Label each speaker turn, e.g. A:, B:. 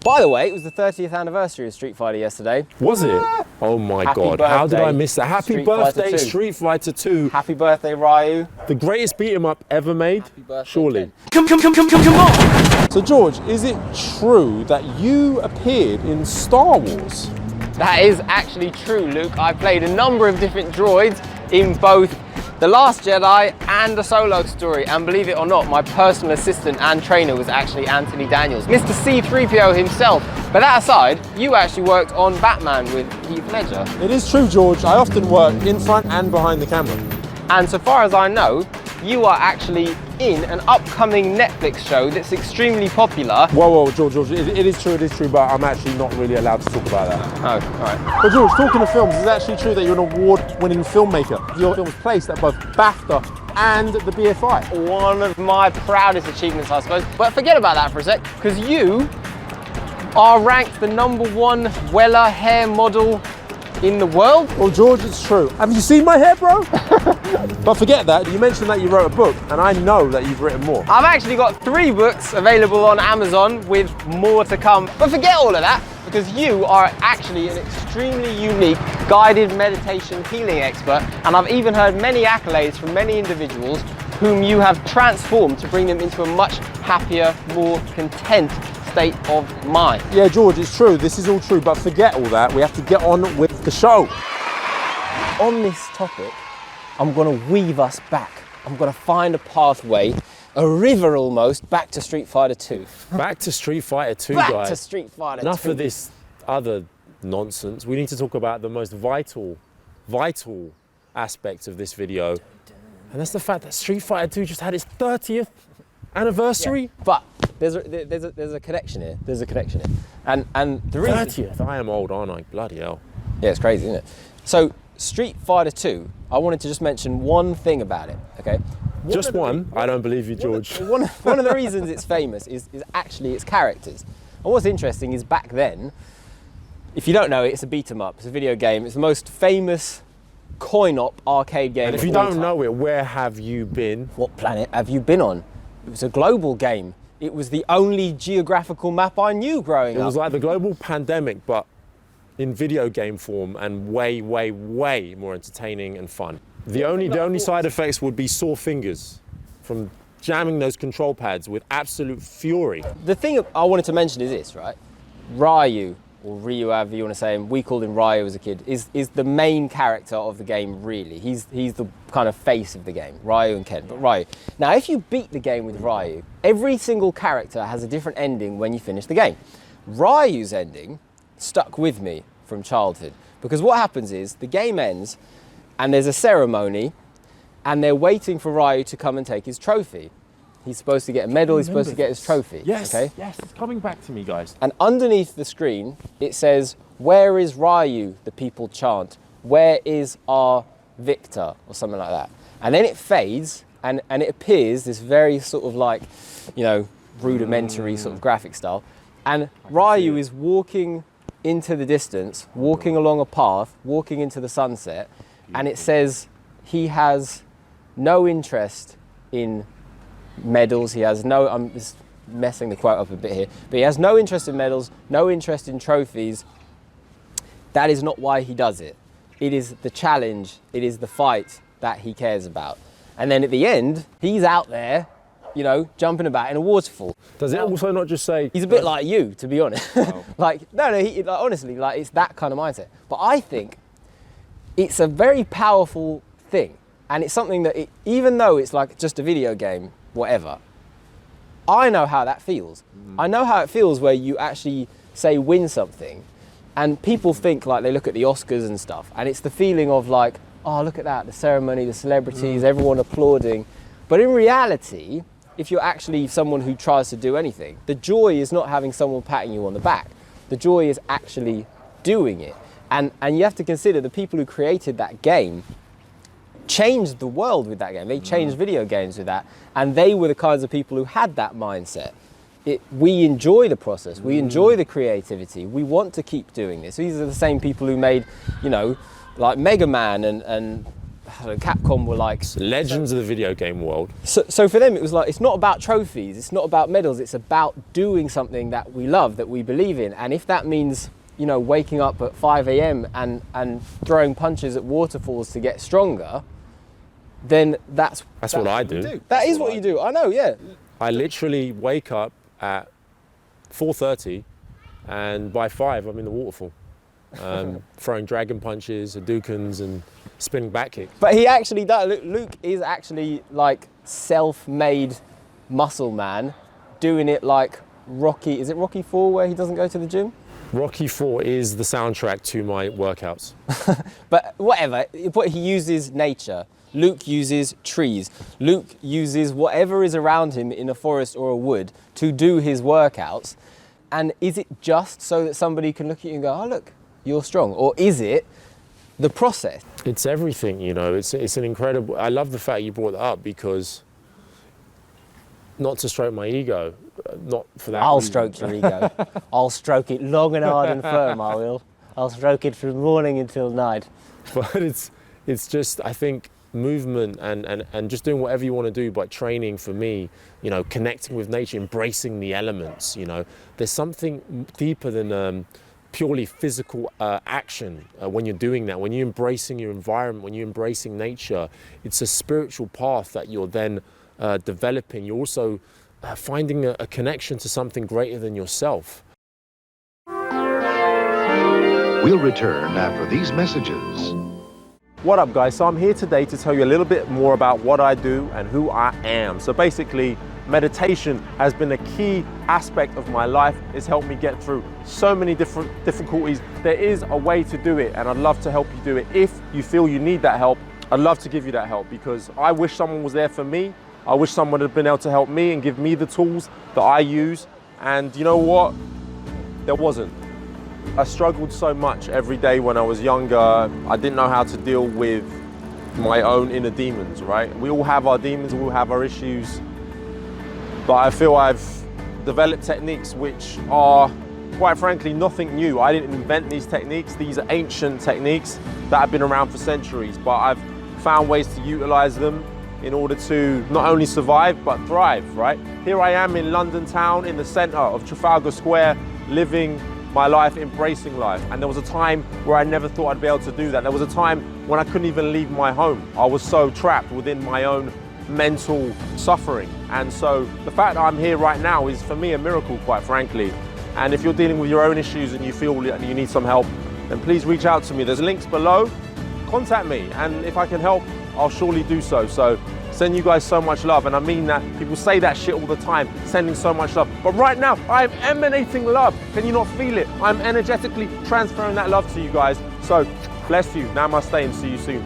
A: By the way, it was the 30th anniversary of Street Fighter yesterday.
B: Was it? Oh my
A: Happy
B: God,
A: birthday,
B: how did I miss that? Happy
A: Street
B: birthday,
A: Fighter 2.
B: Street Fighter 2.
A: Happy birthday, Ryu.
B: The greatest beat 'em up ever made,
A: Happy birthday,
B: surely.
A: Ken. Come on!
B: So George, is it true that you appeared in Star Wars?
A: That is actually true, Luke. I played a number of different droids in both The Last Jedi and the Solo Story, and believe it or not, my personal assistant and trainer was actually Anthony Daniels, Mr. C-3PO himself. But that aside, you actually worked on Batman with Heath Ledger.
B: It is true, George. I often work in front and behind the camera.
A: And so far as I know, you are actually in an upcoming Netflix show that's extremely popular.
B: Whoa, George, it is true, but I'm actually not really allowed to talk about that.
A: Oh, all right.
B: But George, talking of films, is it actually true that you're an award-winning filmmaker? Your film was placed at both BAFTA and the BFI.
A: One of my proudest achievements, I suppose. But forget about that for a sec, because you are ranked the #1 Weller hair model in the world.
B: Well, George, it's true. Have you seen my hair, bro? But forget that. You mentioned that you wrote a book, and I know that you've written more.
A: I've actually got 3 books available on Amazon with more to come. But forget all of that, because you are actually an extremely unique guided meditation healing expert, and I've even heard many accolades from many individuals whom you have transformed to bring them into a much happier, more content state of mind.
B: Yeah, George, it's true. This is all true, but forget all that. We have to get on with the show.
A: On this topic, I'm going to weave us back. I'm going to find a pathway, a river almost, back to Street Fighter 2.
B: Back to Street Fighter 2,
A: Back
B: guys.
A: to Street Fighter 2.
B: Enough of this other nonsense. We need to talk about the most vital aspect of this video. And that's the fact that Street Fighter 2 just had its 30th anniversary.
A: Yeah, but there's a connection here. There's a connection here. And the reason...
B: 30th? I am old, aren't I? Bloody hell.
A: Yeah, it's crazy, isn't it? So, Street Fighter 2, I wanted to just mention one thing about it, okay?
B: Just one? I don't believe you, George.
A: One of the reasons it's famous is actually its characters. And what's interesting is back then, if you don't know it, it's a beat 'em up. It's a video game. It's the most famous coin-op arcade game.
B: And if you don't know it, where have you been?
A: What planet have you been on? It was a global game. It was the only geographical map I knew growing up.
B: It was like the global pandemic, but in video game form and way more entertaining and fun. The only side effects would be sore fingers from jamming those control pads with absolute fury.
A: The thing I wanted to mention is this, right? Ryu, or Ryu, however you want to say him, we called him Ryu as a kid, is the main character of the game, really. He's the kind of face of the game, Ryu and Ken, but Ryu. Now, if you beat the game with Ryu, every single character has a different ending when you finish the game. Ryu's ending stuck with me from childhood, because what happens is the game ends and there's a ceremony and they're waiting for Ryu to come and take his trophy. He's supposed to get a medal, he's supposed to get his trophy.
B: Yes,
A: okay?
B: yes, it's coming back to me, guys.
A: And underneath the screen, it says, "Where is Ryu?" the people chant. "Where is our victor?" or something like that. And then it fades and it appears this very sort of like, you know, rudimentary sort of graphic style. And Ryu is walking into the distance, walking along a path, walking into the sunset, and it says he has no interest in medals. He has no, I'm just messing the quote up a bit here, but he has no interest in medals, no interest in trophies. That is not why he does it. It is the challenge, it is the fight that he cares about. And then at the end, he's out there, you know, jumping about in a waterfall.
B: Does it also not just say...
A: He's a bit like you, to be honest.
B: Oh.
A: like, honestly, like, it's that kind of mindset. But I think it's a very powerful thing. And it's something that, even though it's like just a video game, whatever, I know how that feels. I know how it feels where you actually, say, win something, and people think, like, they look at the Oscars and stuff, and it's the feeling of like, oh, look at that, the ceremony, the celebrities, everyone applauding. But in reality, if you're actually someone who tries to do anything, the joy is not having someone patting you on the back. The joy is actually doing it. And you have to consider the people who created that game changed the world with that game. They changed video games with that, and they were the kinds of people who had that mindset. We enjoy the process, we enjoy the creativity, we want to keep doing this. These are the same people who made, you know, like Mega Man and Capcom were like
B: Legends of the video game world.
A: So for them, it was like, it's not about trophies, it's not about medals, it's about doing something that we love, that we believe in. And if that means, you know, waking up at 5 a.m. and throwing punches at waterfalls to get stronger, then that's
B: what I do.
A: That is what you do. I know, yeah.
B: I literally wake up at 4:30, and by 5 I'm in the waterfall, throwing dragon punches, Hadoukens, and spinning back kicks.
A: But he actually does. Luke is actually like self-made muscle man, doing it like Rocky. Is it Rocky 4 where he doesn't go to the gym?
B: Rocky 4 is the soundtrack to my workouts.
A: But whatever, but he uses nature. Luke uses trees. Luke uses whatever is around him in a forest or a wood to do his workouts. And is it just so that somebody can look at you and go, oh, look, you're strong? Or is it the process?
B: It's everything, you know. It's an incredible... I love the fact you brought that up, because not to stroke my ego, not for that
A: I'll
B: reason.
A: stroke your ego. I'll stroke it long and hard and firm, I will. I'll stroke it from morning until night.
B: But it's just, I think, movement and just doing whatever you want to do, by training, for me, you know, connecting with nature, embracing the elements, you know. There's something deeper than purely physical action when you're doing that. When you're embracing your environment, when you're embracing nature, it's a spiritual path that you're then developing. You're also finding a connection to something greater than yourself.
C: We'll return after these messages.
D: What up, guys? So I'm here today to tell you a little bit more about what I do and who I am. So basically, meditation has been a key aspect of my life. It's helped me get through so many different difficulties. There is a way to do it, and I'd love to help you do it. If you feel you need that help, I'd love to give you that help, because I wish someone was there for me. I wish someone had been able to help me and give me the tools that I use. And you know what? There wasn't. I struggled so much every day when I was younger. I didn't know how to deal with my own inner demons, right? We all have our demons, we all have our issues. But I feel I've developed techniques which are, quite frankly, nothing new. I didn't invent these techniques. These are ancient techniques that have been around for centuries, but I've found ways to utilize them in order to not only survive, but thrive, right? Here I am in London town, in the center of Trafalgar Square, living my life, embracing life. And there was a time where I never thought I'd be able to do that. There was a time when I couldn't even leave my home. I was so trapped within my own mental suffering. And so the fact that I'm here right now is, for me, a miracle, quite frankly. And if you're dealing with your own issues and you feel that you need some help, then please reach out to me. There's links below. Contact me, and if I can help, I'll surely do so. So send you guys so much love, and I mean that. People say that shit all the time, sending so much love. But right now, I'm emanating love. Can you not feel it? I'm energetically transferring that love to you guys. So bless you. Namaste, and see you soon.